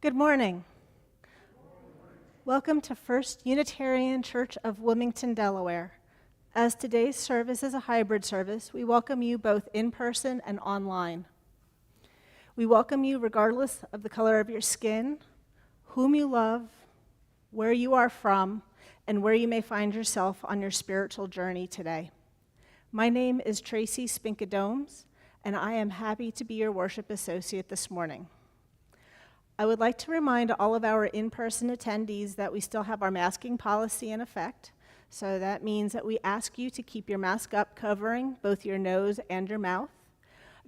Good morning. Welcome to First Unitarian Church of Wilmington, Delaware. As today's service is a hybrid service, we welcome you both in person and online. We welcome you regardless of the color of your skin, whom you love, where you are from, and where you may find yourself on your spiritual journey today. My name is Tracy Spinkadomes, and I am happy to be your worship associate this morning. I would like to remind all of our in-person attendees that we still have our masking policy in effect. So that means that we ask you to keep your mask up covering both your nose and your mouth.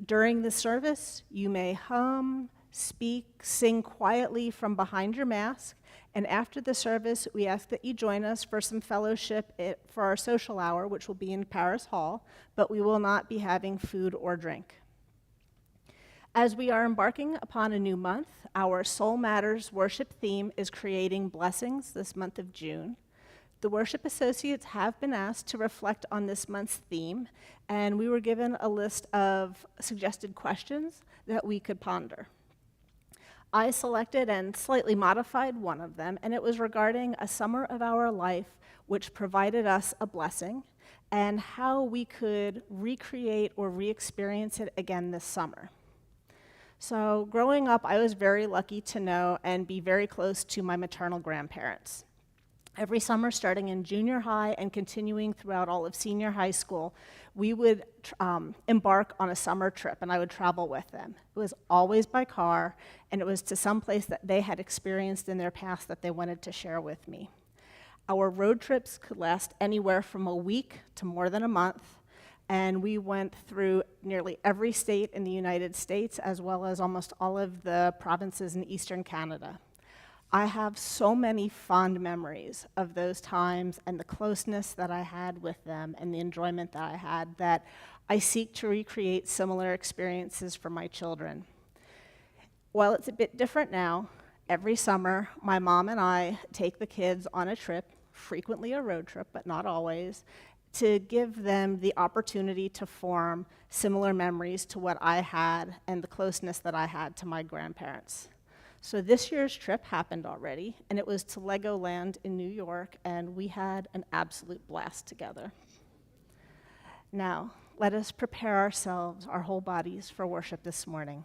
During the service, you may hum, speak, sing quietly from behind your mask, and after the service, we ask that you join us for some fellowship for our social hour, which will be in Paris Hall, but we will not be having food or drink. As we are embarking upon a new month, our Soul Matters worship theme is creating blessings this month of June. The worship associates have been asked to reflect on this month's theme, and we were given a list of suggested questions that we could ponder. I selected and slightly modified one of them, and it was regarding a summer of our life which provided us a blessing, and how we could recreate or re-experience it again this summer. So growing up, I was very lucky to know and be very close to my maternal grandparents. Every summer, starting in junior high and continuing throughout all of senior high school, we would embark on a summer trip, and I would travel with them. It was always by car, and it was to some place that they had experienced in their past that they wanted to share with me. Our road trips could last anywhere from a week to more than a month, and we went through nearly every state in the United States, as well as almost all of the provinces in eastern Canada. I have so many fond memories of those times and the closeness that I had with them and the enjoyment that I had, that I seek to recreate similar experiences for my children. While it's a bit different now, every summer my mom and I take the kids on a trip, frequently a road trip, but not always, to give them the opportunity to form similar memories to what I had and the closeness that I had to my grandparents. So this year's trip happened already, and it was to Legoland in New York, and we had an absolute blast together. Now, let us prepare ourselves, our whole bodies, for worship this morning.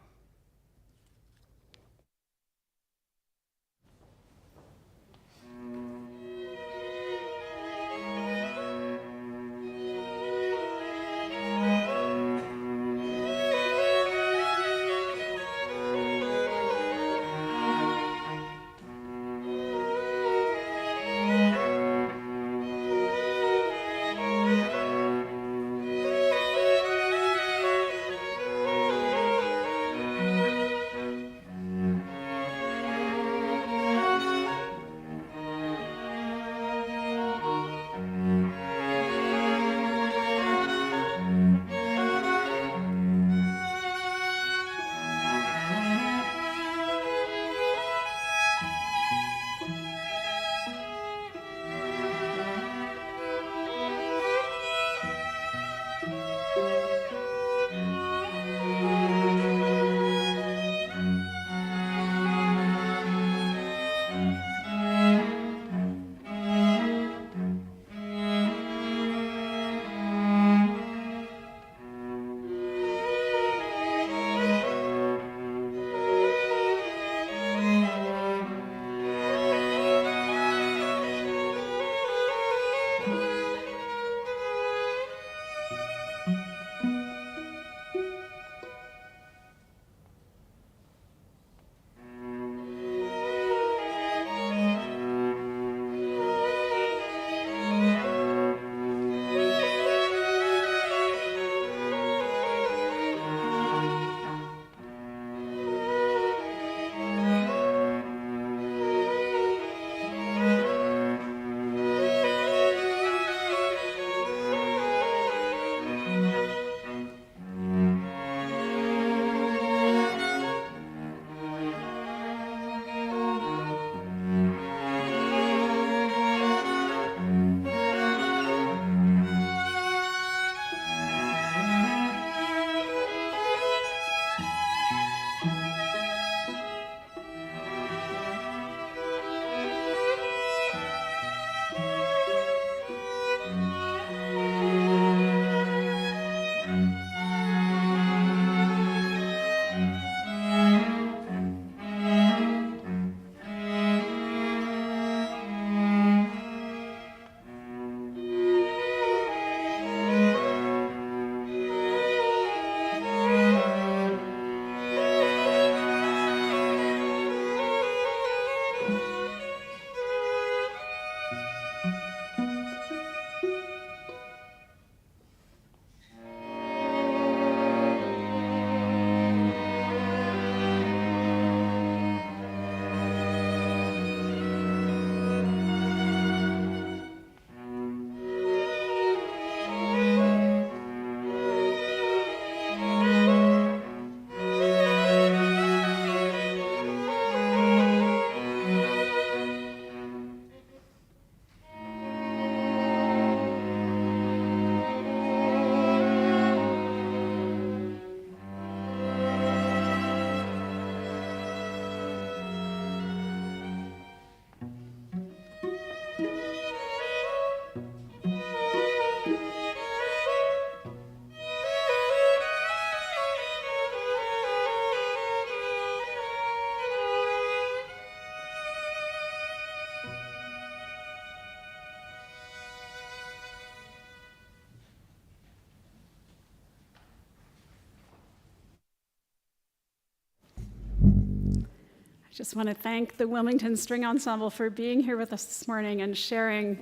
I just want to thank the Wilmington String Ensemble for being here with us this morning and sharing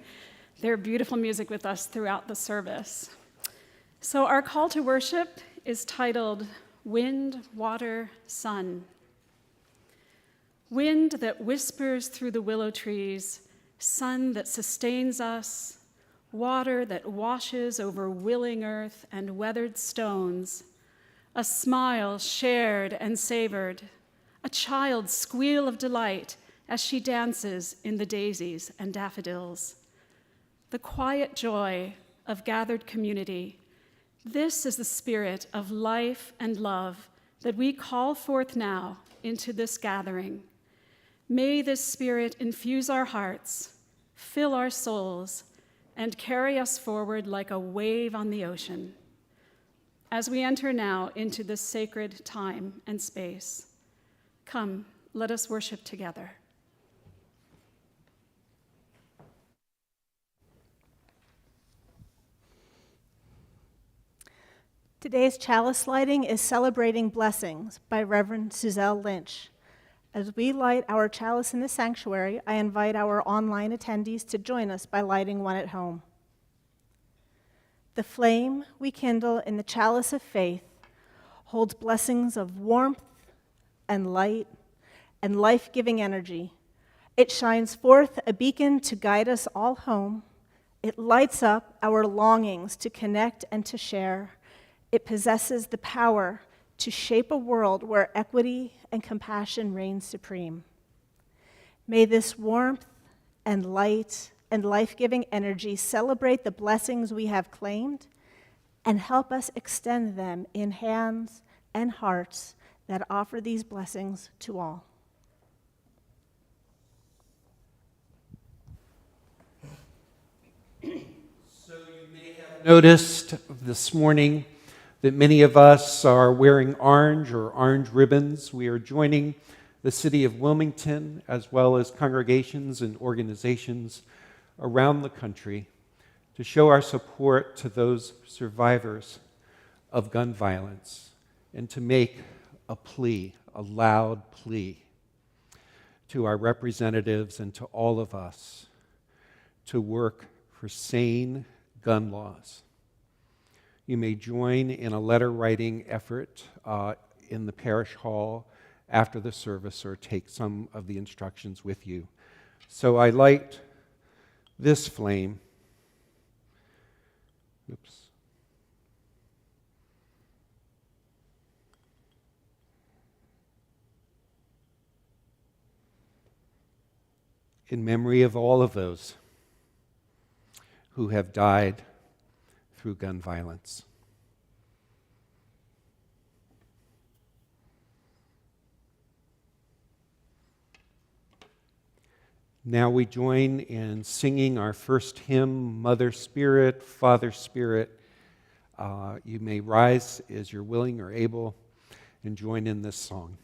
their beautiful music with us throughout the service. So our call to worship is titled Wind, Water, Sun. Wind that whispers through the willow trees, sun that sustains us, water that washes over willing earth and weathered stones, a smile shared and savored, a child's squeal of delight as she dances in the daisies and daffodils. The quiet joy of gathered community. This is the spirit of life and love that we call forth now into this gathering. May this spirit infuse our hearts, fill our souls, and carry us forward like a wave on the ocean. As we enter now into this sacred time and space, come, let us worship together. Today's chalice lighting is Celebrating Blessings by Reverend Suzelle Lynch. As we light our chalice in the sanctuary, I invite our online attendees to join us by lighting one at home. The flame we kindle in the chalice of faith holds blessings of warmth and light and life-giving energy. It shines forth a beacon to guide us all home. It lights up our longings to connect and to share. It possesses the power to shape a world where equity and compassion reign supreme. May this warmth and light and life-giving energy celebrate the blessings we have claimed and help us extend them in hands and hearts that offer these blessings to all. So you may have noticed this morning that many of us are wearing orange or orange ribbons. We are joining the city of Wilmington, as well as congregations and organizations around the country, to show our support to those survivors of gun violence and to make a plea, a loud plea, to our representatives and to all of us to work for sane gun laws. You may join in a letter-writing effort in the parish hall after the service or take some of the instructions with you. So I light this flame. Oops. In memory of all of those who have died through gun violence. Now we join in singing our first hymn, Mother Spirit, Father Spirit. You may rise as you're willing or able and join in this song.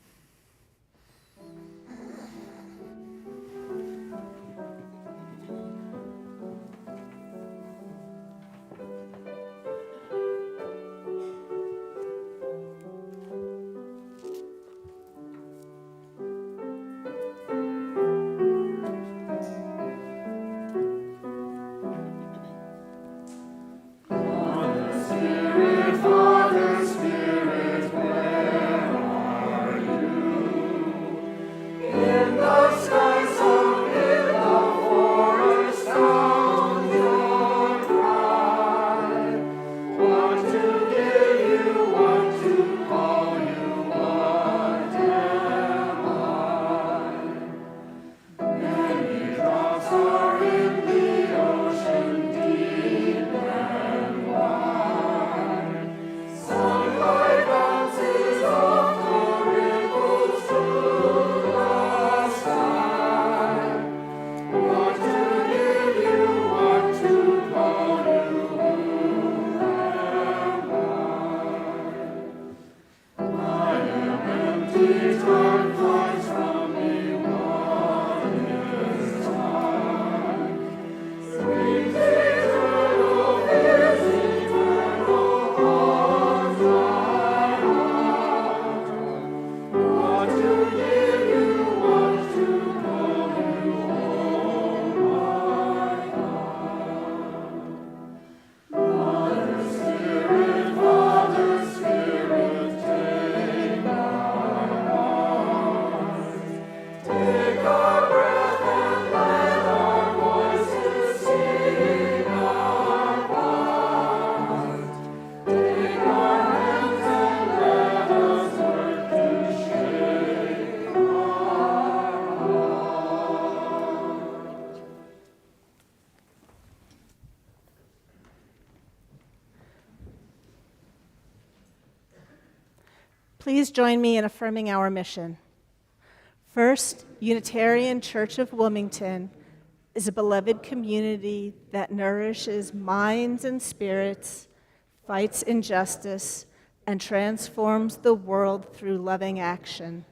Please join me in affirming our mission. First, Unitarian Church of Wilmington is a beloved community that nourishes minds and spirits, fights injustice, and transforms the world through loving action.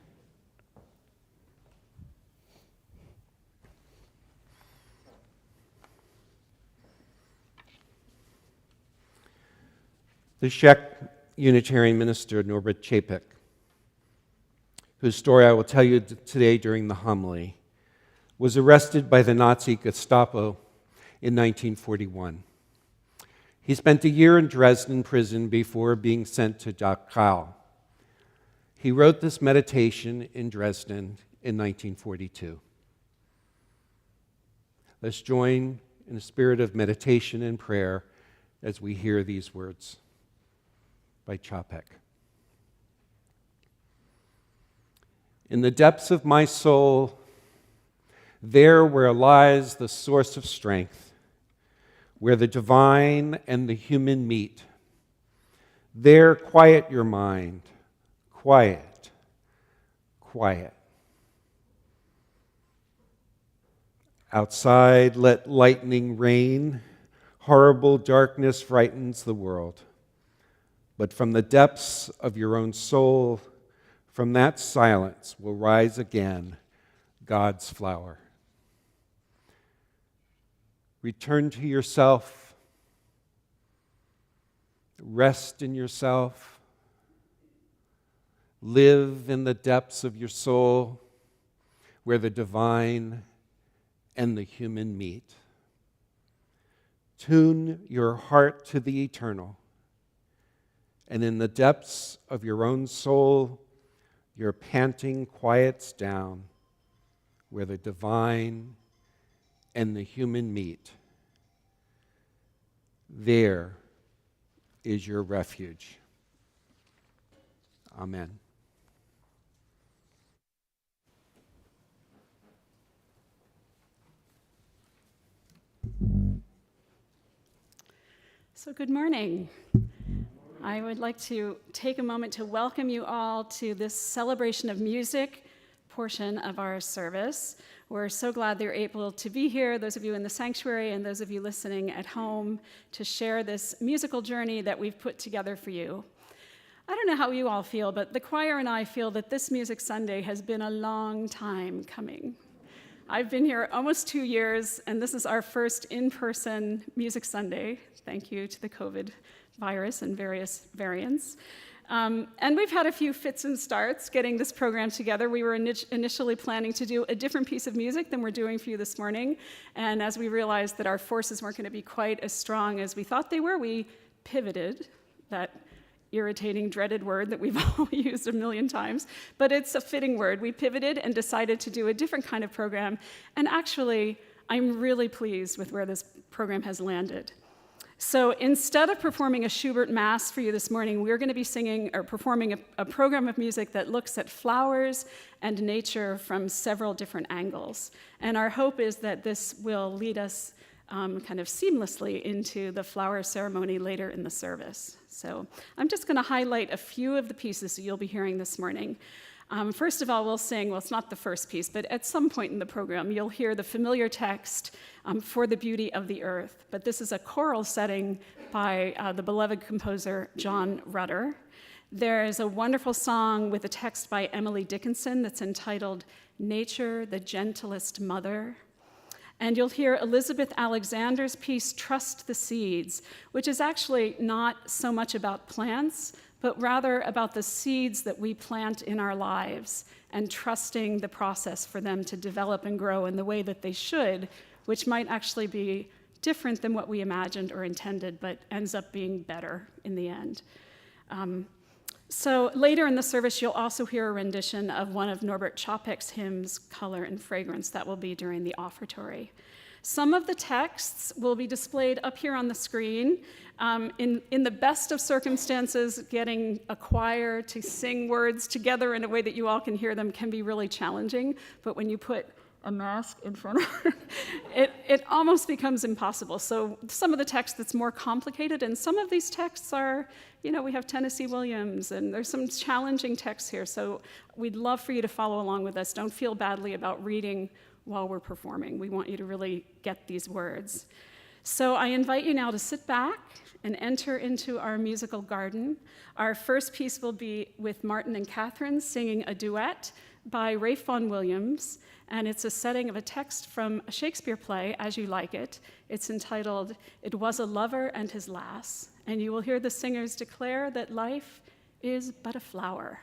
The Czech Unitarian minister, Norbert Čapek, whose story I will tell you today during the homily, was arrested by the Nazi Gestapo in 1941. He spent a year in Dresden prison before being sent to Jacquee. He wrote this meditation in Dresden in 1942. Let's join in a spirit of meditation and prayer as we hear these words by Čapek. In the depths of my soul, there where lies the source of strength, where the divine and the human meet, there quiet your mind, quiet, quiet. Outside let lightning rain, horrible darkness frightens the world. But from the depths of your own soul, from that silence will rise again God's flower. Return to yourself. Rest in yourself. Live in the depths of your soul where the divine and the human meet. Tune your heart to the eternal. And in the depths of your own soul, your panting quiets down where the divine and the human meet. There is your refuge. Amen. So good morning. I would like to take a moment to welcome you all to this celebration of music portion of our service. We're so glad that you're able to be here, those of you in the sanctuary and those of you listening at home, to share this musical journey that we've put together for you. I don't know how you all feel, but the choir and I feel that this Music Sunday has been a long time coming. I've been here almost 2 years, and this is our first in-person Music Sunday. Thank you to the COVID virus and various variants. And we've had a few fits and starts getting this program together. We were initially planning to do a different piece of music than we're doing for you this morning. And as we realized that our forces weren't going to be quite as strong as we thought they were, we pivoted, that irritating, dreaded word that we've all used a million times. But it's a fitting word. We pivoted and decided to do a different kind of program. And actually, I'm really pleased with where this program has landed. So instead of performing a Schubert Mass for you this morning, we're going to be singing or performing a program of music that looks at flowers and nature from several different angles. And our hope is that this will lead us kind of seamlessly into the flower ceremony later in the service. So I'm just going to highlight a few of the pieces that you'll be hearing this morning. First of all, we'll sing, well, it's not the first piece, but at some point in the program, you'll hear the familiar text, For the Beauty of the Earth. But this is a choral setting by the beloved composer John Rutter. There is a wonderful song with a text by Emily Dickinson that's entitled Nature, the Gentlest Mother. And you'll hear Elizabeth Alexander's piece, Trust the Seeds, which is actually not so much about plants, but rather about the seeds that we plant in our lives and trusting the process for them to develop and grow in the way that they should, which might actually be different than what we imagined or intended, but ends up being better in the end. So later in the service, you'll also hear a rendition of one of Norbert Čapek's hymns, Color and Fragrance. That will be during the offertory. Some of the texts will be displayed up here on the screen. In the best of circumstances, getting a choir to sing words together in a way that you all can hear them can be really challenging. But when you put a mask in front of her, it almost becomes impossible. So some of the text that's more complicated, and some of these texts are, we have Tennessee Williams, and there's some challenging texts here. So we'd love for you to follow along with us. Don't feel badly about reading while we're performing. We want you to really get these words. So I invite you now to sit back and enter into our musical garden. Our first piece will be with Martin and Kathryn singing a duet by Vaughan Williams, and it's a setting of a text from a Shakespeare play, As You Like It. It's entitled, It Was a Lover and His Lass, and you will hear the singers declare that life is but a flower.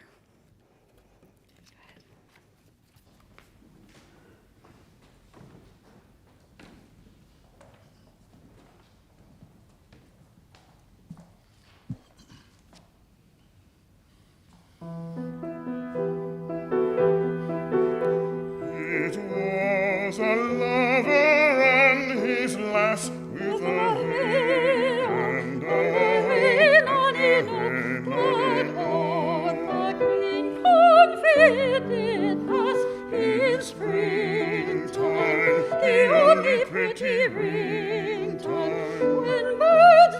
It was a lover and his lass with a hay and a hay on the glad on the green confided us in springtime, the only pretty ringtime, when birds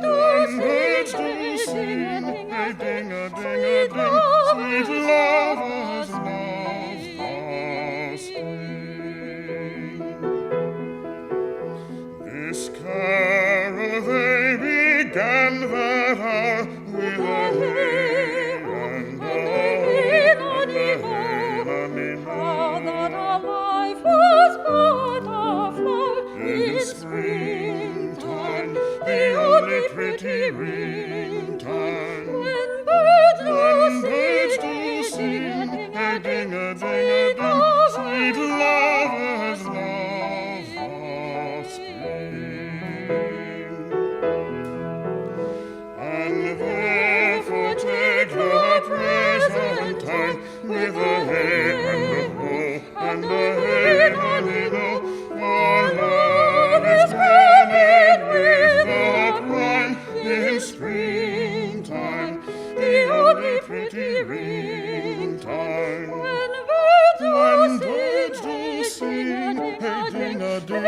do sing, a-ding-a-ding-a-ding, sweet lovers love the spring. This carol they began that hour with a hey and a hey and a hey. How that our life was but a flower in springtime, the only pretty ringtime, when birds do sing, a-ding-a-ding-a-ding, sweet lovers love the spring. And therefore take the present time with a hey and a ho and a hey and a ho, for love is granted with the prime in springtime, the only pretty ringtime, when birds do sing, a-ding-a-ding-a-ding,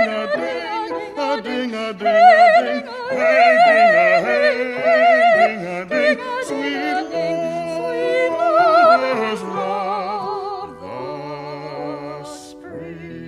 a-ding-a-ding, a-ding-a-ding-a-ding, a-ding-a-hey-ding-a-ding, sweet lovers love the spring.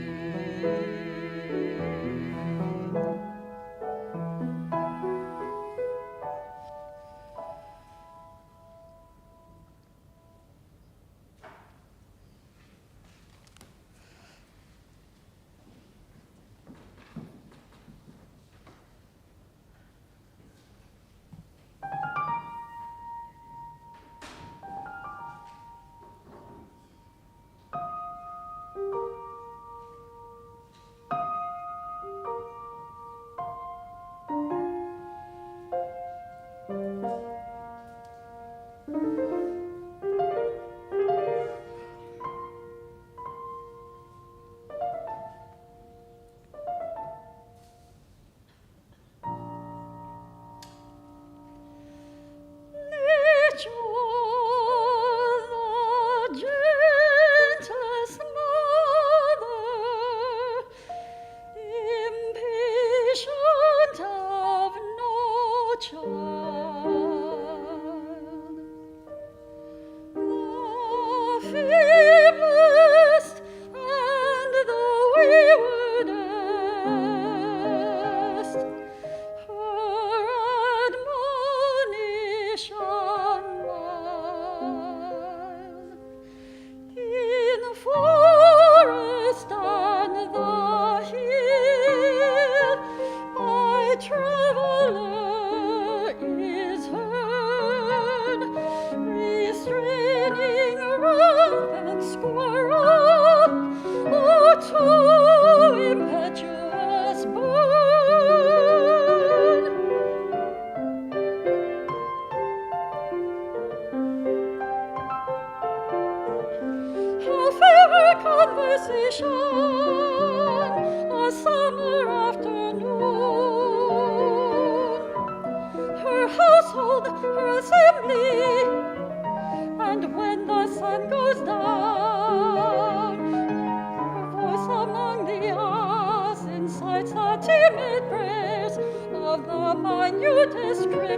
And when the sun goes down,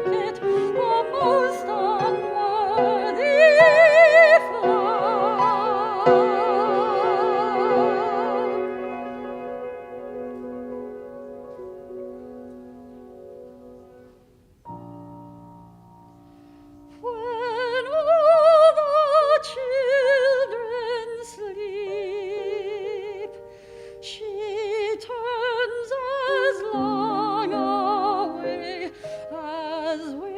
think it the most unworthy flower. When all the children sleep, she turns as long away as we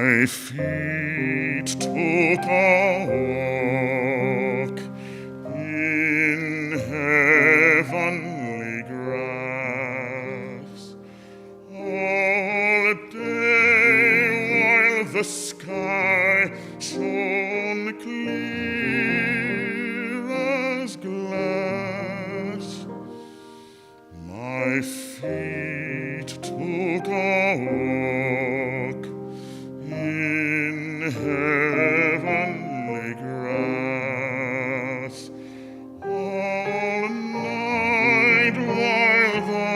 My feet took a walk in heavenly grass all day while the sky shone clear as glass. My feet took a walk in heavenly grass all night while the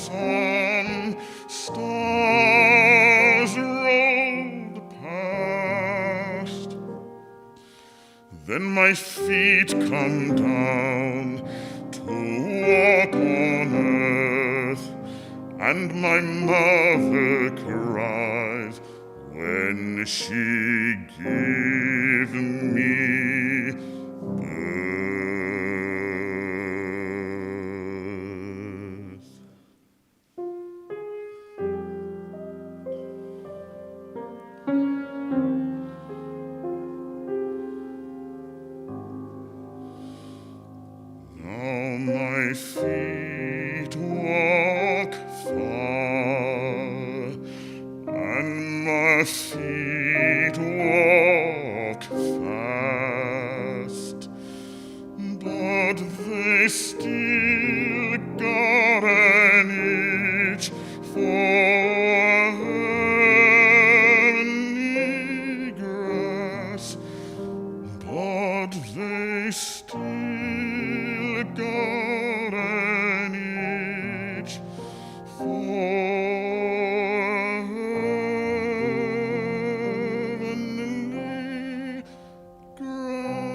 lonesome stars rolled past. Then my feet come down to walk on earth, and my mother cries when she gave me birth. Now my feet walk far, and my feet walk fast, but they still got an itch for heavenly grass, but they still got an itch for heavenly grass.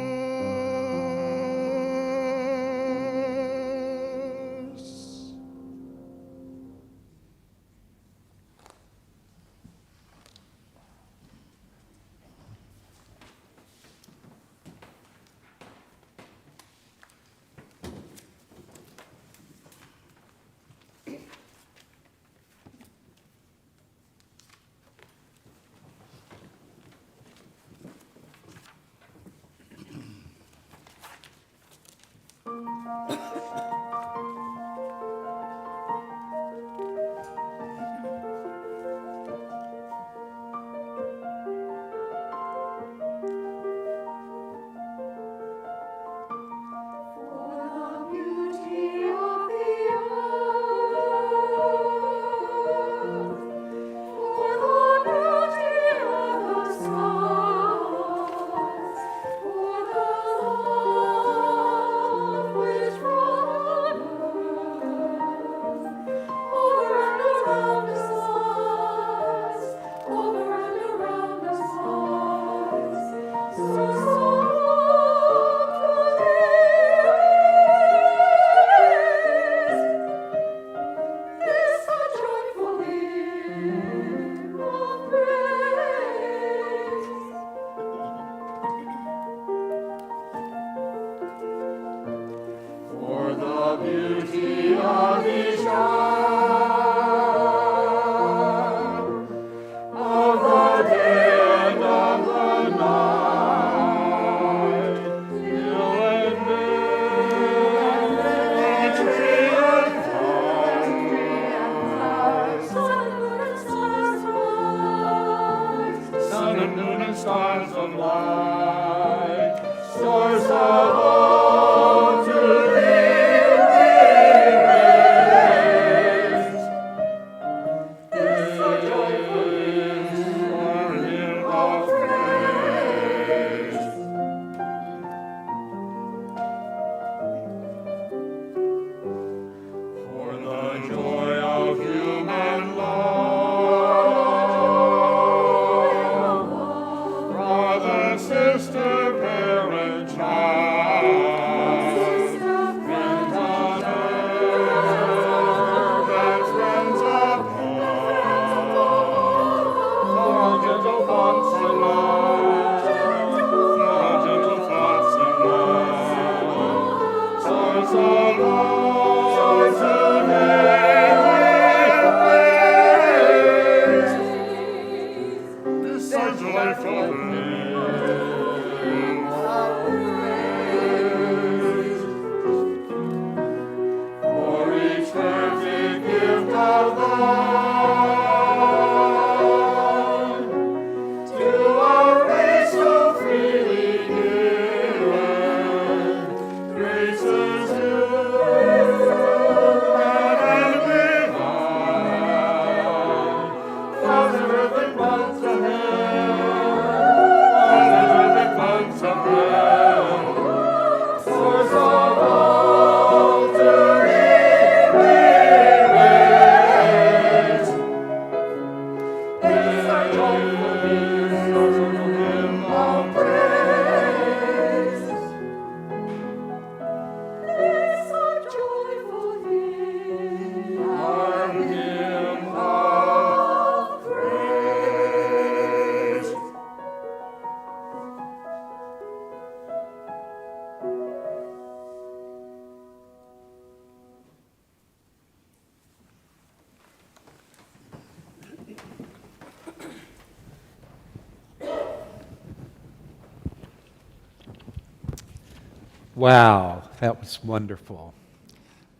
Wow, that was wonderful.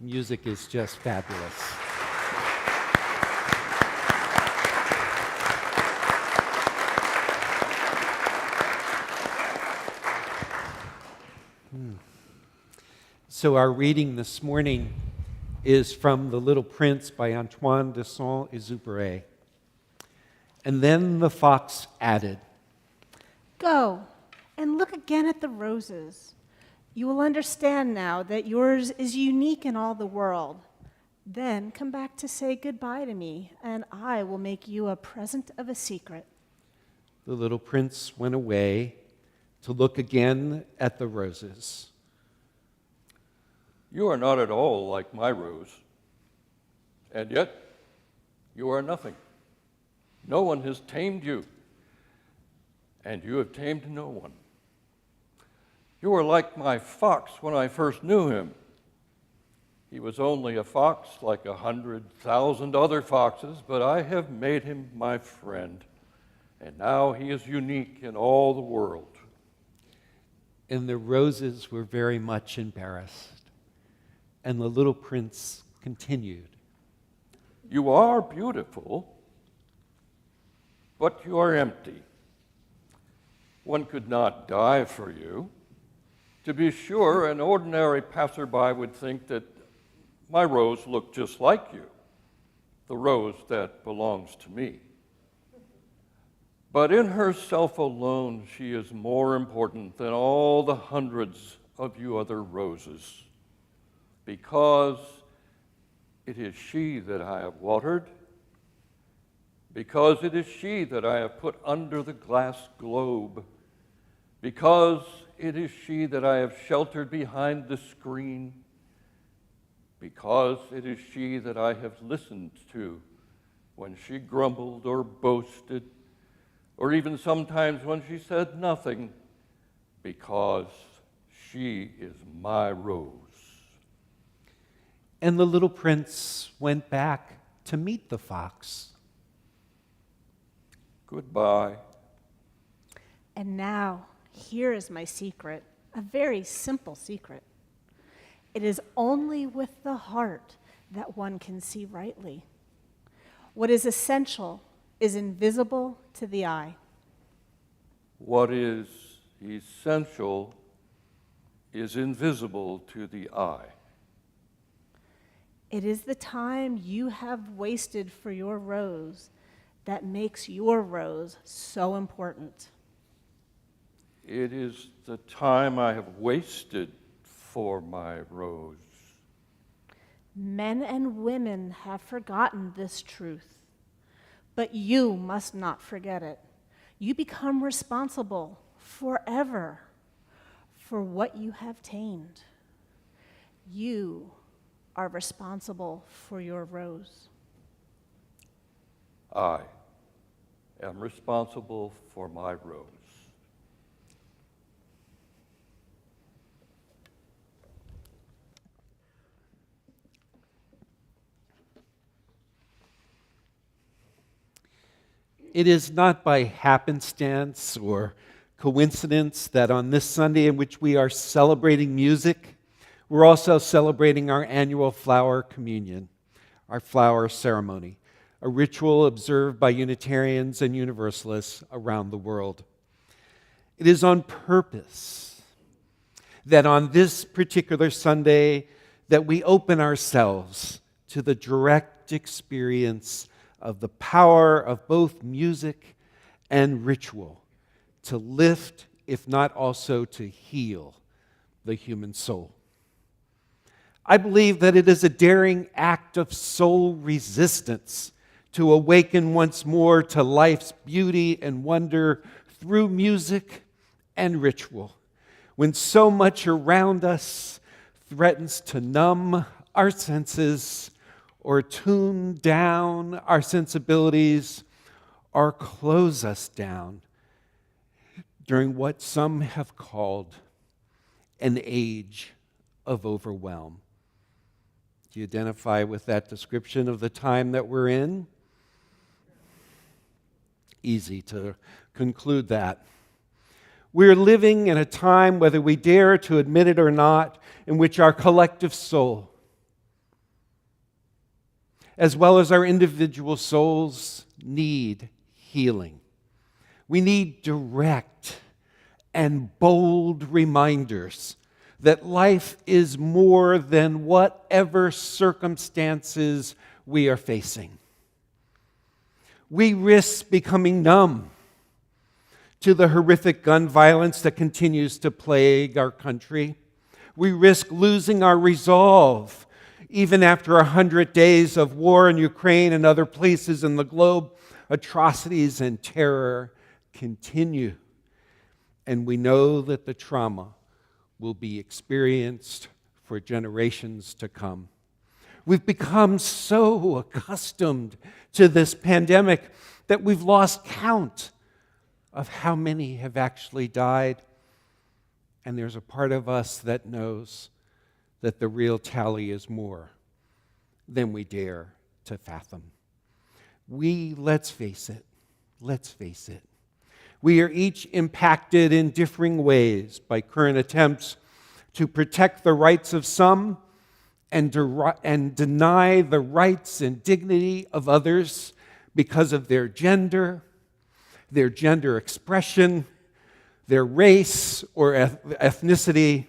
Music is just fabulous. So our reading this morning is from The Little Prince by Antoine de Saint-Exupéry. And then the fox added, Go and look again at the roses. You will understand now that yours is unique in all the world. Then come back to say goodbye to me, and I will make you a present of a secret. The little prince went away to look again at the roses. You are not at all like my rose, and yet you are nothing. No one has tamed you, and you have tamed no one. You are like my fox when I first knew him. He was only a fox like 100,000 other foxes, but I have made him my friend, and now he is unique in all the world. And the roses were very much embarrassed. And the little prince continued, You are beautiful, but you are empty. One could not die for you. To be sure, an ordinary passerby would think that my rose looked just like you, the rose that belongs to me. But in herself alone, she is more important than all the hundreds of you other roses, because it is she that I have watered, because it is she that I have put under the glass globe, because it is she that I have sheltered behind the screen, because it is she that I have listened to when she grumbled or boasted, or even sometimes when she said nothing, because she is my rose. and the little prince went back to meet the fox. Goodbye. And now, here is my secret, a very simple secret. It is only with the heart that one can see rightly. What is essential is invisible to the eye. What is essential is invisible to the eye. It is the time you have wasted for your rose that makes your rose so important. It is the time I have wasted for my rose. Men and women have forgotten this truth, but you must not forget it. You become responsible forever for what you have tamed. You are responsible for your rose. I am responsible for my rose. It is not by happenstance or coincidence that on this Sunday in which we are celebrating music, we're also celebrating our annual flower communion, our flower ceremony, a ritual observed by Unitarians and Universalists around the world. It is on purpose that on this particular Sunday that we open ourselves to the direct experience of the power of both music and ritual to lift, if not also to heal, the human soul. I believe that it is a daring act of soul resistance to awaken once more to life's beauty and wonder through music and ritual, when so much around us threatens to numb our senses or tune down our sensibilities or close us down during what some have called an age of overwhelm. Do you identify with that description of the time that we're in? Easy to conclude that. We're living in a time, whether we dare to admit it or not, in which our collective soul, as well as our individual souls, need healing. We need direct and bold reminders that life is more than whatever circumstances we are facing. We risk becoming numb to the horrific gun violence that continues to plague our country. We risk losing our resolve even after 100 days of war in Ukraine and other places in the globe. Atrocities and terror continue, and we know that the trauma will be experienced for generations to come. We've become so accustomed to this pandemic that we've lost count of how many have actually died. And there's a part of us that knows that the real tally is more than we dare to fathom. Let's face it, we are each impacted in differing ways by current attempts to protect the rights of some and deny the rights and dignity of others because of their gender expression, their race or ethnicity,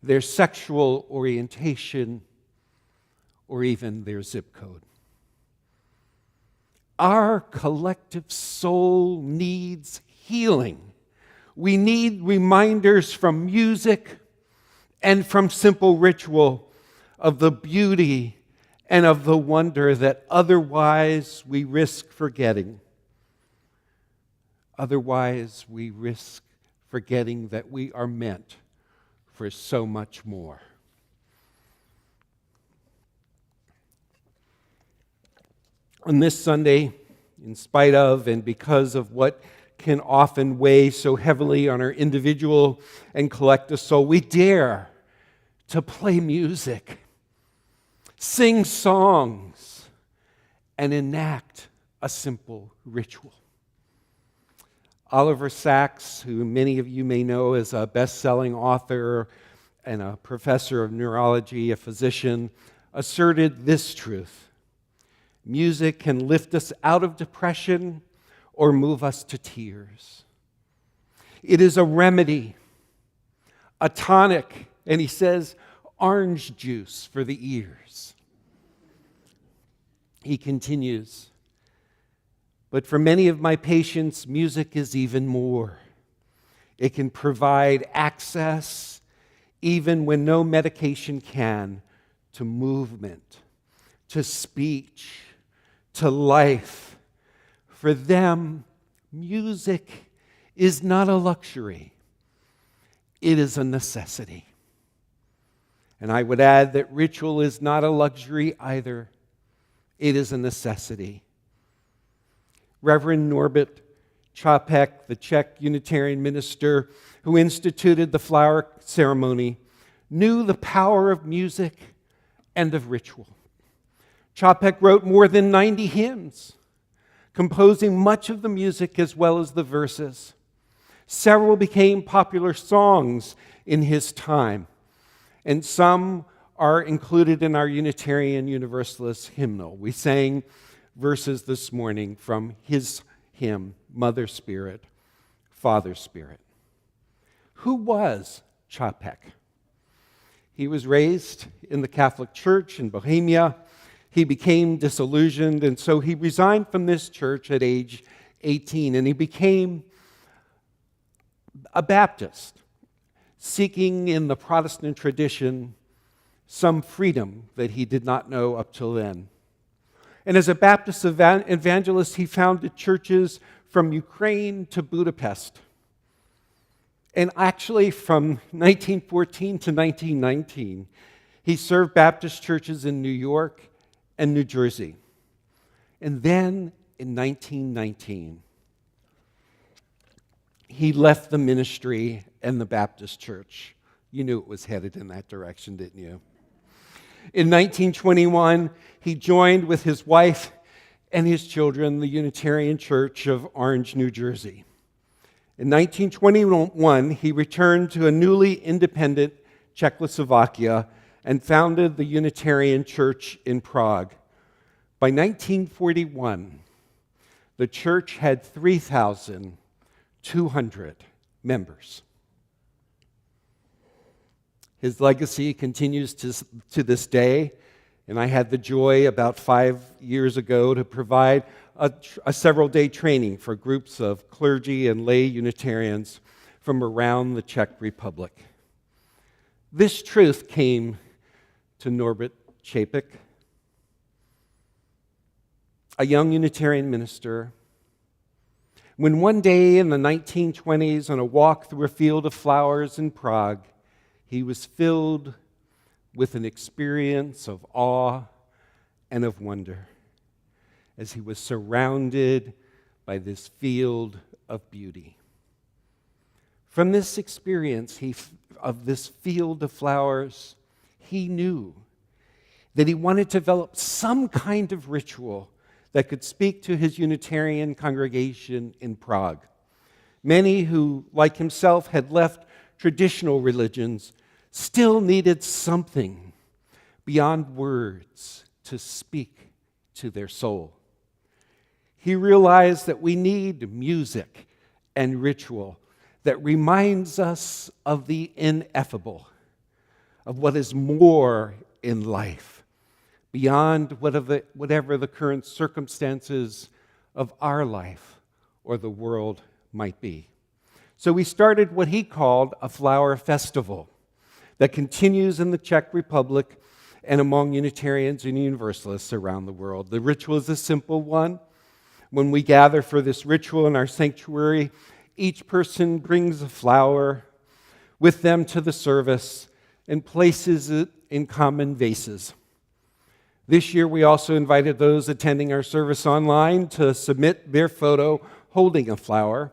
their sexual orientation, or even their zip code. Our collective soul needs healing. We need reminders from music and from simple ritual of the beauty and of the wonder that otherwise we risk forgetting. Otherwise, we risk forgetting that we are meant for so much more. On this Sunday, in spite of and because of what can often weigh so heavily on our individual and collective soul, we dare to play music, sing songs, and enact a simple ritual. Oliver Sacks, who many of you may know as a best-selling author and a professor of neurology, a physician, asserted this truth: music can lift us out of depression or move us to tears. It is a remedy, a tonic, and he says, orange juice for the ears. He continues, but for many of my patients, music is even more. It can provide access, even when no medication can, to movement, to speech, to life. For them, music is not a luxury. It is a necessity. And I would add that ritual is not a luxury either. It is a necessity. Reverend Norbert Čapek, the Czech Unitarian minister who instituted the flower ceremony, knew the power of music and of ritual. Čapek wrote more than 90 hymns, composing much of the music as well as the verses. Several became popular songs in his time, and some are included in our Unitarian Universalist hymnal. We sang verses this morning from his hymn, Mother Spirit, Father Spirit. Who was Čapek? He was raised in the Catholic Church in Bohemia. He became disillusioned, and so he resigned from this church at age 18, and he became a Baptist, seeking in the Protestant tradition some freedom that he did not know up till then. And as a Baptist evangelist, he founded churches from Ukraine to Budapest. And actually, from 1914 to 1919, he served Baptist churches in New York and New Jersey. And then in 1919, he left the ministry and the Baptist church. You knew it was headed in that direction, didn't you? In 1921, he joined with his wife and his children the Unitarian Church of Orange, New Jersey. In 1921, he returned to a newly independent Czechoslovakia and founded the Unitarian Church in Prague. By 1941, the church had 3,200 members. His legacy continues to this day, and I had the joy about 5 years ago to provide a several-day training for groups of clergy and lay Unitarians from around the Czech Republic. This truth came to Norbert Čapek, a young Unitarian minister, when one day in the 1920s, on a walk through a field of flowers in Prague, he was filled with an experience of awe and of wonder as he was surrounded by this field of beauty. From this experience of this field of flowers, he knew that he wanted to develop some kind of ritual that could speak to his Unitarian congregation in Prague. Many who, like himself, had left traditional religions still needed something beyond words to speak to their soul. He realized that we need music and ritual that reminds us of the ineffable, of what is more in life, beyond whatever the current circumstances of our life or the world might be. So we started what he called a flower festival that continues in the Czech Republic and among Unitarians and Universalists around the world. The ritual is a simple one. When we gather for this ritual in our sanctuary, each person brings a flower with them to the service and places it in common vases. This year, we also invited those attending our service online to submit their photo holding a flower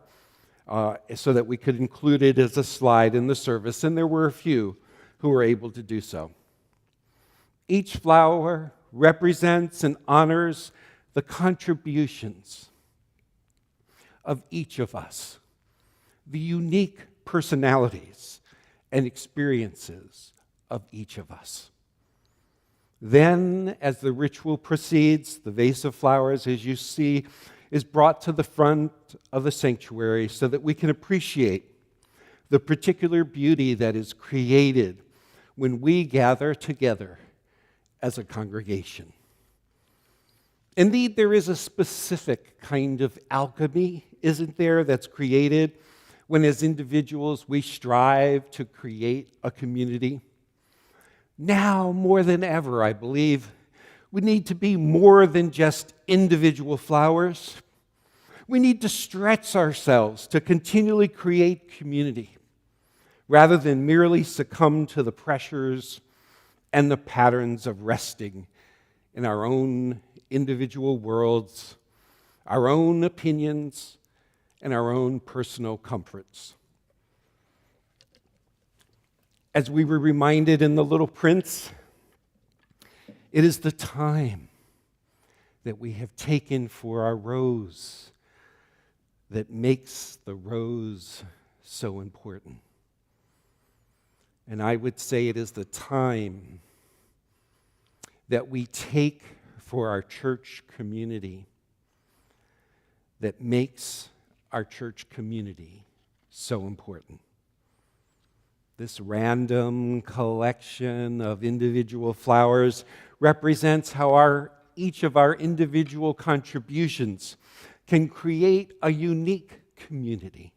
so that we could include it as a slide in the service, and there were a few who were able to do so. Each flower represents and honors the contributions of each of us, the unique personalities and experiences of each of us. Then, as the ritual proceeds, the vase of flowers, as you see, is brought to the front of the sanctuary so that we can appreciate the particular beauty that is created when we gather together as a congregation. Indeed, there is a specific kind of alchemy, isn't there, that's created when as individuals we strive to create a community. Now, more than ever, I believe, we need to be more than just individual flowers. We need to stretch ourselves to continually create community rather than merely succumb to the pressures and the patterns of resting in our own individual worlds, our own opinions, and our own personal comforts. As we were reminded in The Little Prince, it is the time that we have taken for our rose that makes the rose so important. And I would say it is the time that we take for our church community that makes our church community so important. This random collection of individual flowers represents how each of our individual contributions can create a unique community.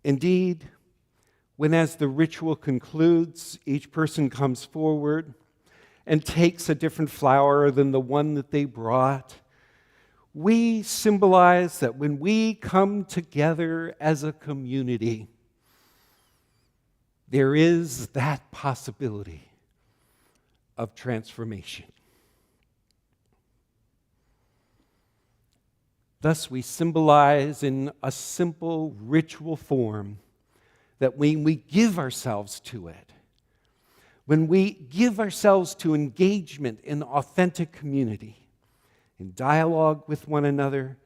Indeed, when as the ritual concludes, each person comes forward and takes a different flower than the one that they brought, we symbolize that when we come together as a community, there is that possibility of transformation. Thus, we symbolize in a simple ritual form that when we give ourselves to it, when we give ourselves to engagement in authentic community, in dialogue with one another,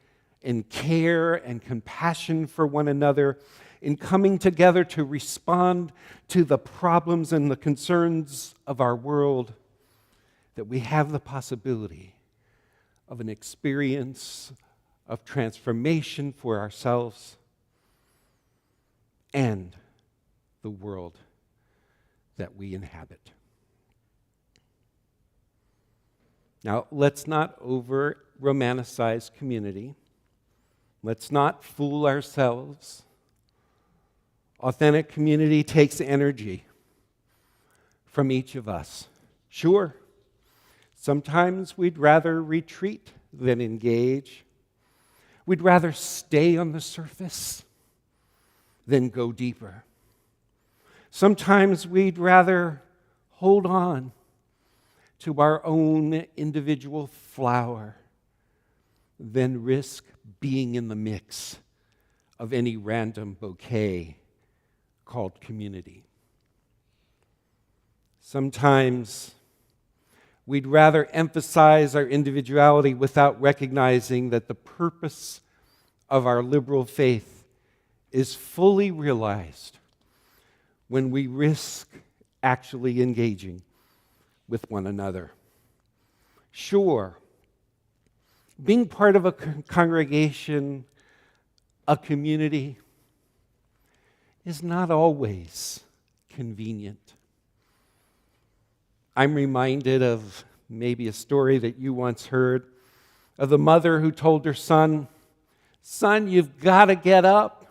in care and compassion for one another, in coming together to respond to the problems and the concerns of our world, that we have the possibility of an experience of transformation for ourselves and the world that we inhabit. Now, let's not over-romanticize community. Let's not fool ourselves. Authentic community takes energy from each of us. Sure, sometimes we'd rather retreat than engage. We'd rather stay on the surface than go deeper. Sometimes we'd rather hold on to our own individual flower than risk being in the mix of any random bouquet called community. Sometimes we'd rather emphasize our individuality without recognizing that the purpose of our liberal faith is fully realized when we risk actually engaging with one another. Sure, being part of a congregation, a community, is not always convenient. I'm reminded of maybe a story that you once heard of the mother who told her son, "Son, you've got to get up.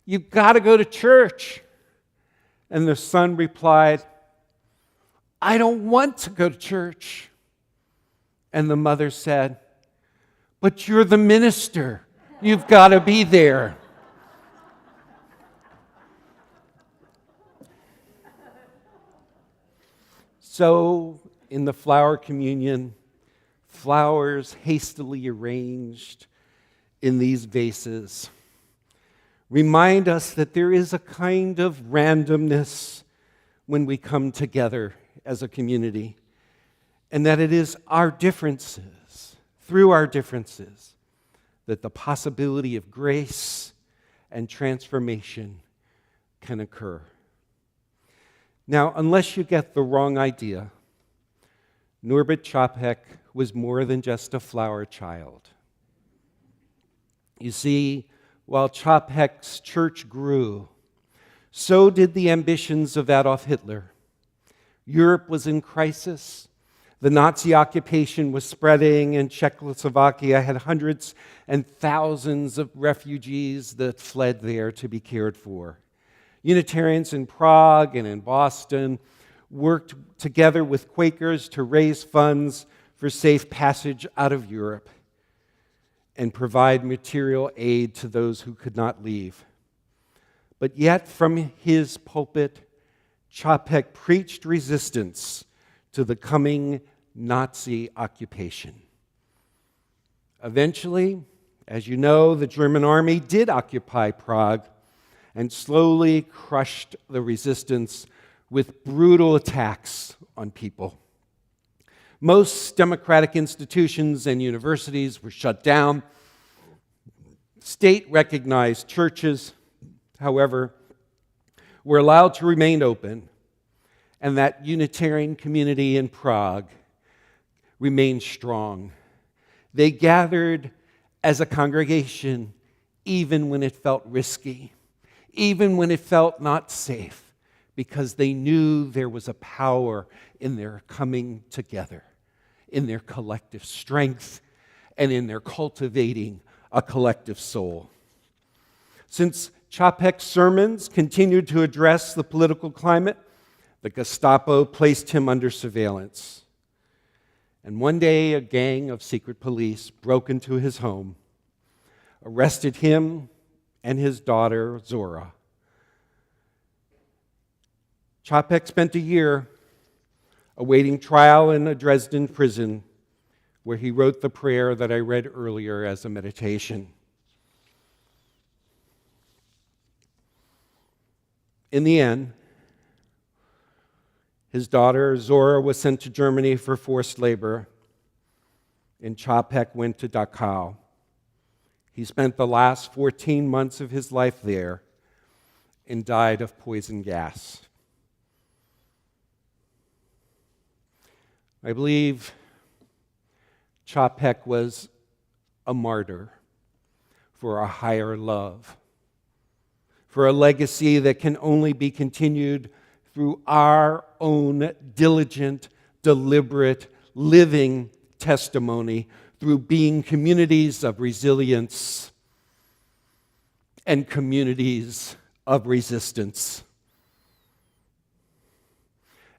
You've got to go to church." And the son replied, "I don't want to go to church." And the mother said, "But you're the minister. You've got to be there." So, in the flower communion, flowers hastily arranged in these vases remind us that there is a kind of randomness when we come together as a community, and that it is our differences, through our differences, that the possibility of grace and transformation can occur. Now, unless you get the wrong idea, Norbert Čapek was more than just a flower child. You see, while Čapek's church grew, so did the ambitions of Adolf Hitler. Europe was in crisis. The Nazi occupation was spreading, and Czechoslovakia had hundreds and thousands of refugees that fled there to be cared for. Unitarians in Prague and in Boston worked together with Quakers to raise funds for safe passage out of Europe and provide material aid to those who could not leave. But yet, from his pulpit, Čapek preached resistance to the coming Nazi occupation. Eventually, as you know, the German army did occupy Prague and slowly crushed the resistance with brutal attacks on people. Most democratic institutions and universities were shut down. State-recognized churches, however, were allowed to remain open, and that Unitarian community in Prague remained strong. They gathered as a congregation even when it felt risky, even when it felt not safe, because they knew there was a power in their coming together, in their collective strength, and in their cultivating a collective soul. Since Čapek's sermons continued to address the political climate, the Gestapo placed him under surveillance. And one day, a gang of secret police broke into his home, arrested him and his daughter, Zora. Čapek spent a year awaiting trial in a Dresden prison, where he wrote the prayer that I read earlier as a meditation. In the end, his daughter, Zora, was sent to Germany for forced labor, and Čapek went to Dachau. He spent the last 14 months of his life there and died of poison gas. I believe Čapek was a martyr for a higher love, for a legacy that can only be continued through our own diligent, deliberate, living testimony, through being communities of resilience and communities of resistance.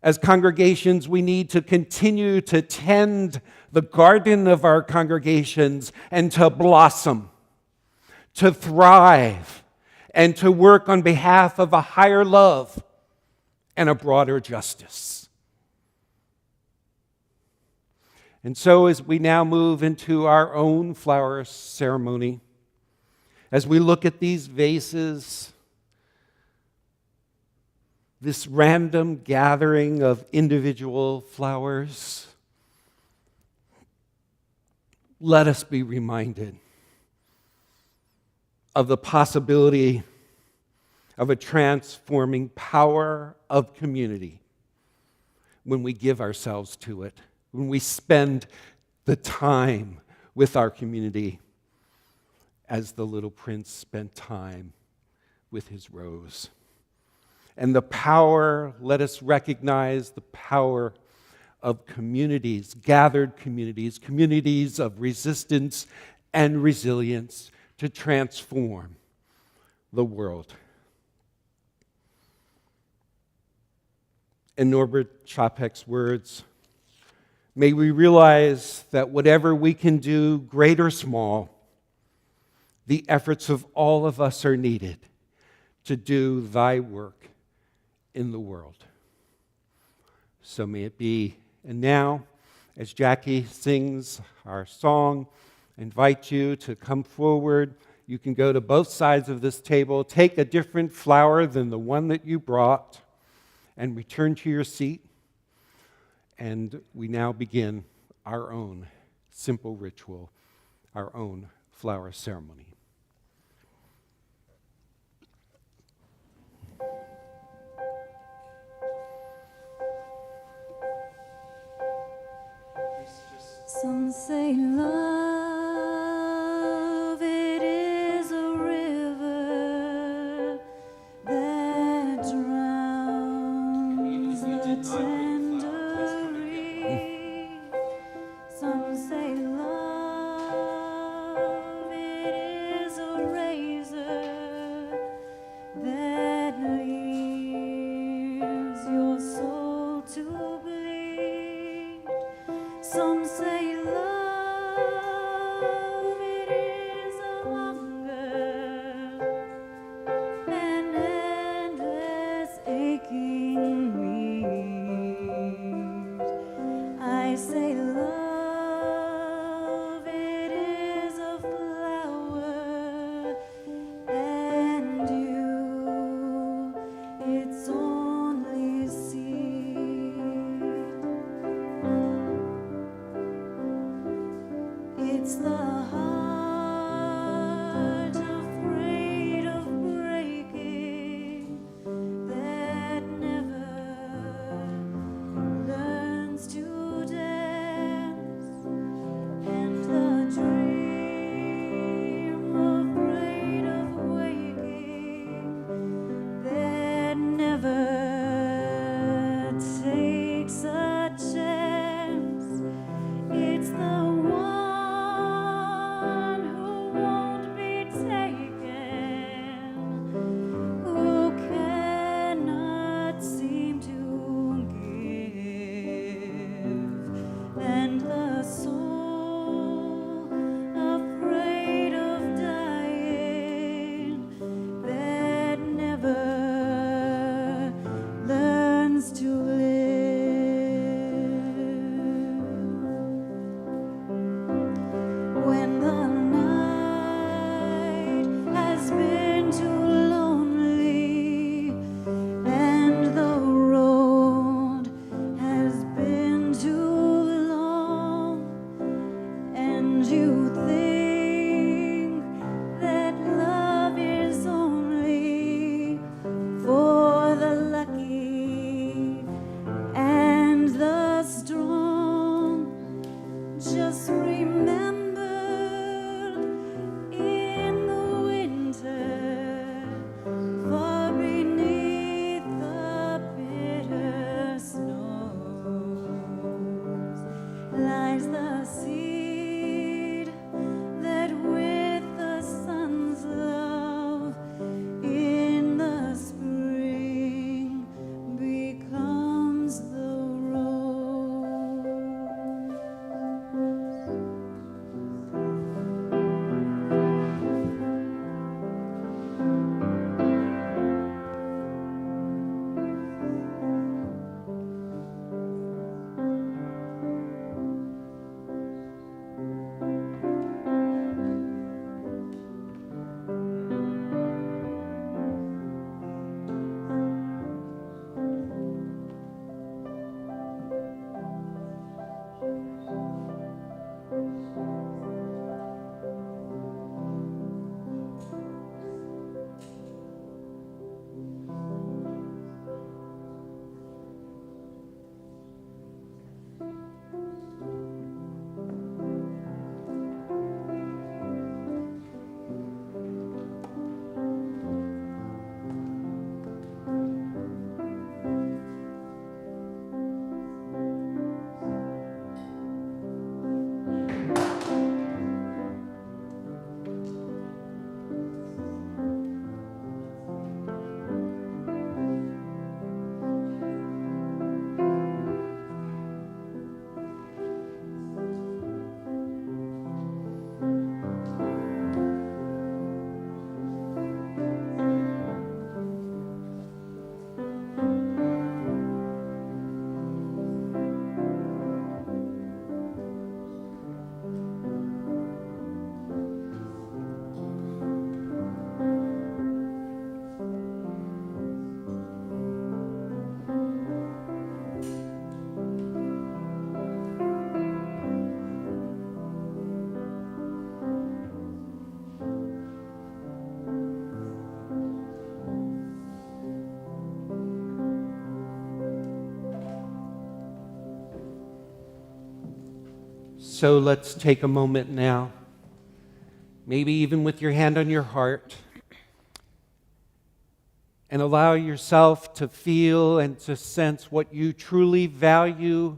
As congregations, we need to continue to tend the garden of our congregations and to blossom, to thrive, and to work on behalf of a higher love and a broader justice. And so as we now move into our own flower ceremony, as we look at these vases, this random gathering of individual flowers, let us be reminded of the possibility of a transforming power of community when we give ourselves to it, when we spend the time with our community as the little prince spent time with his rose. And the power, let us recognize the power of communities, gathered communities, communities of resistance and resilience to transform the world. In Norbert Čapek's words, may we realize that whatever we can do, great or small, the efforts of all of us are needed to do thy work in the world. So may it be. And now, as Jacquee sings our song, I invite you to come forward. You can go to both sides of this table, take a different flower than the one that you brought, and return to your seat. And we now begin our own simple ritual, our own flower ceremony. Some say love, it is a river that drowns the tender reed. Some say love, it is a razor that leaves your soul to bleed. Some say love, it is a hunger, an endless aching need. I say love, it is a flower, and you, its only seed. It's the heart afraid of breaking that never learns to dance, and the dream afraid of waking that never takes a chance. It's the one so let's take a moment now, maybe even with your hand on your heart, and allow yourself to feel and to sense what you truly value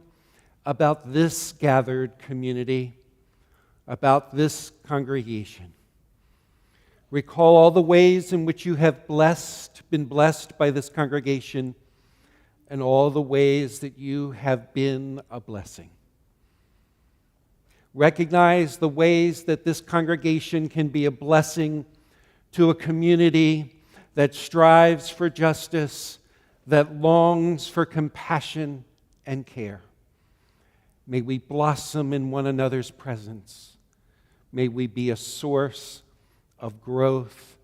about this gathered community, about this congregation. Recall all the ways in which you have been blessed by this congregation, and all the ways that you have been a blessing. Recognize the ways that this congregation can be a blessing to a community that strives for justice, that longs for compassion and care. May we blossom in one another's presence. May we be a source of growth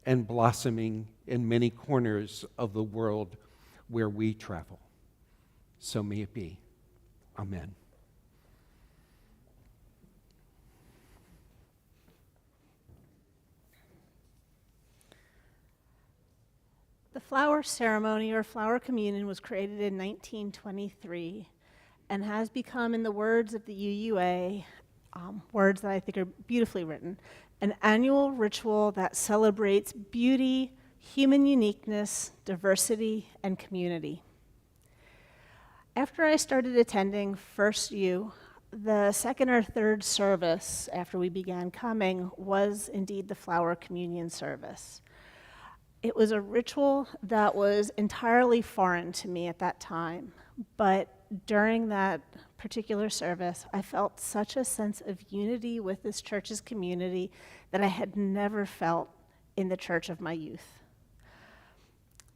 and blossoming in many corners of the world where we travel. So may it be. Amen. The flower ceremony or flower communion was created in 1923 and has become, in the words of the UUA, words that I think are beautifully written, an annual ritual that celebrates beauty, human uniqueness, diversity, and community. After I started attending First U, the second or third service after we began coming was indeed the flower communion service. It was a ritual that was entirely foreign to me at that time, but during that particular service, I felt such a sense of unity with this church's community that I had never felt in the church of my youth.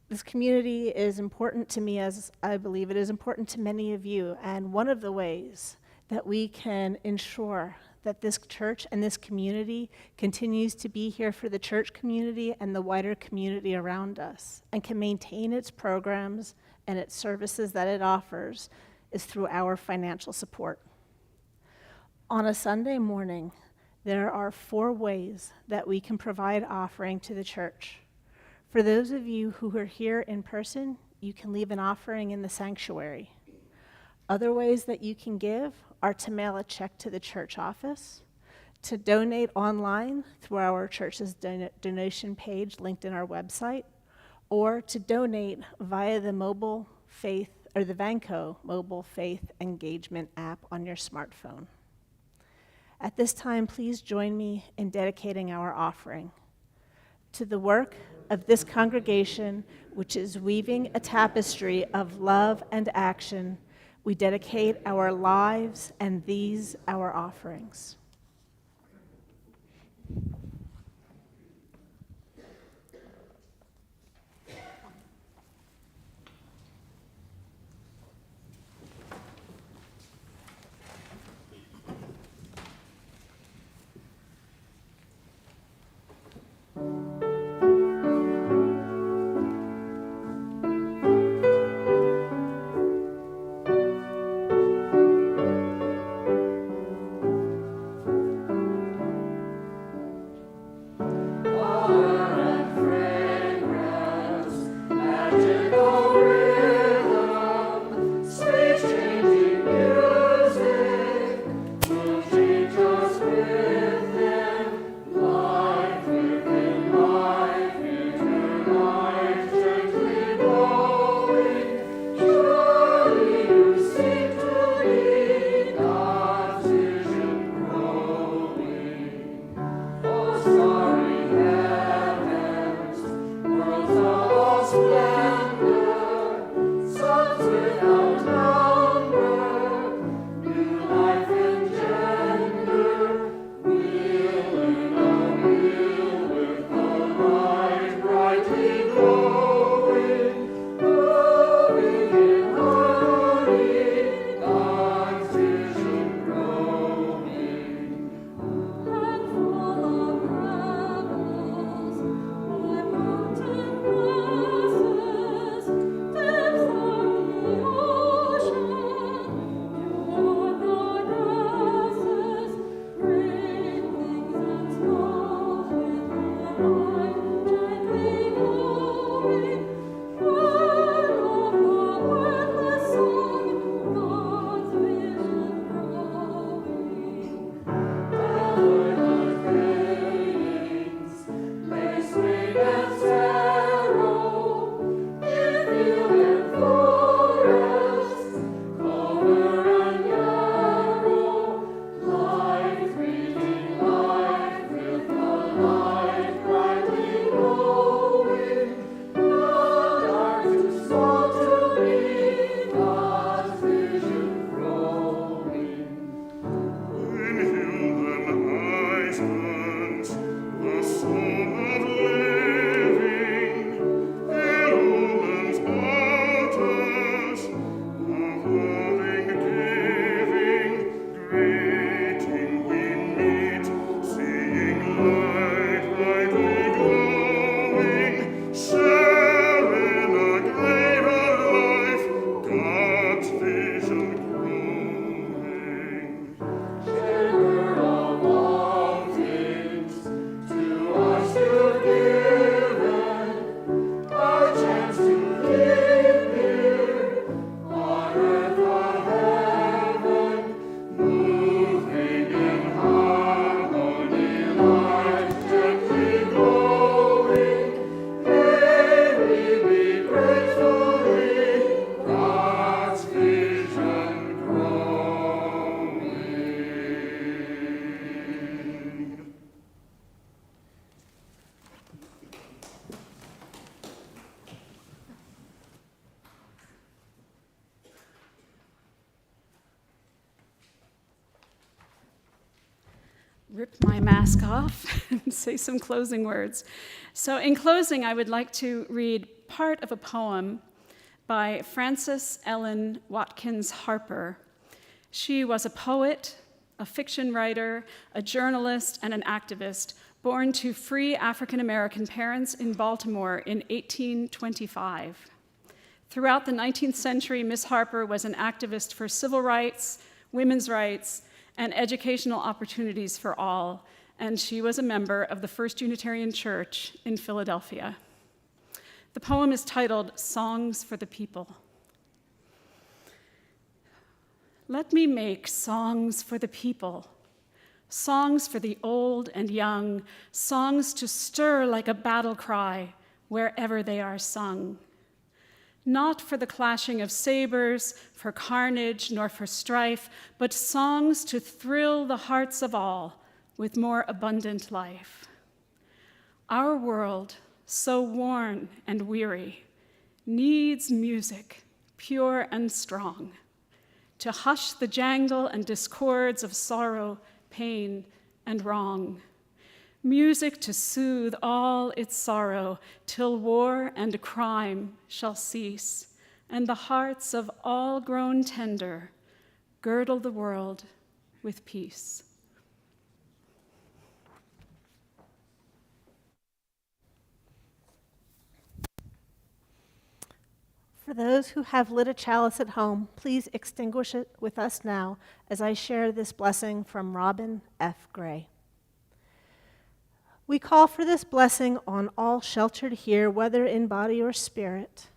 This community is important to me, as I believe it is important to many of you, and one of the ways that we can ensure that this church and this community continues to be here for the church community and the wider community around us, and can maintain its programs and its services that it offers, is through our financial support. On a Sunday morning, there are 4 ways that we can provide offering to the church. For those of you who are here in person, you can leave an offering in the sanctuary. Other ways that you can give are to mail a check to the church office, to donate online through our church's donation page linked in our website, or to donate via the mobile faith or the Vanco mobile faith engagement app on your smartphone. At this time, please join me in dedicating our offering to the work of this congregation, which is weaving a tapestry of love and action. We dedicate our lives and these our offerings. rip my mask off and say some closing words. So in closing, I would like to read part of a poem by Frances Ellen Watkins Harper. She was a poet, a fiction writer, a journalist, and an activist, born to free African-American parents in Baltimore in 1825. Throughout the 19th century, Miss Harper was an activist for civil rights, women's rights, and educational opportunities for all, and she was a member of the First Unitarian Church in Philadelphia. The poem is titled Songs for the People. Let me make songs for the people, songs for the old and young, songs to stir like a battle cry wherever they are sung. Not for the clashing of sabers, for carnage, nor for strife, but songs to thrill the hearts of all with more abundant life. Our world, so worn and weary, needs music, pure and strong, to hush the jangle and discords of sorrow, pain, and wrong. Music to soothe all its sorrow till war and crime shall cease, and the hearts of all grown tender girdle the world with peace. For those who have lit a chalice at home, please extinguish it with us now as I share this blessing from Robin F. Gray. We call for this blessing on all sheltered here, whether in body or spirit.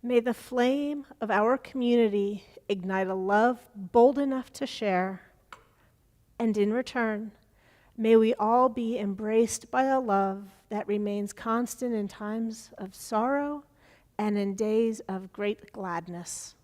May the flame of our community ignite a love bold enough to share, and in return, may we all be embraced by a love that remains constant in times of sorrow and in days of great gladness.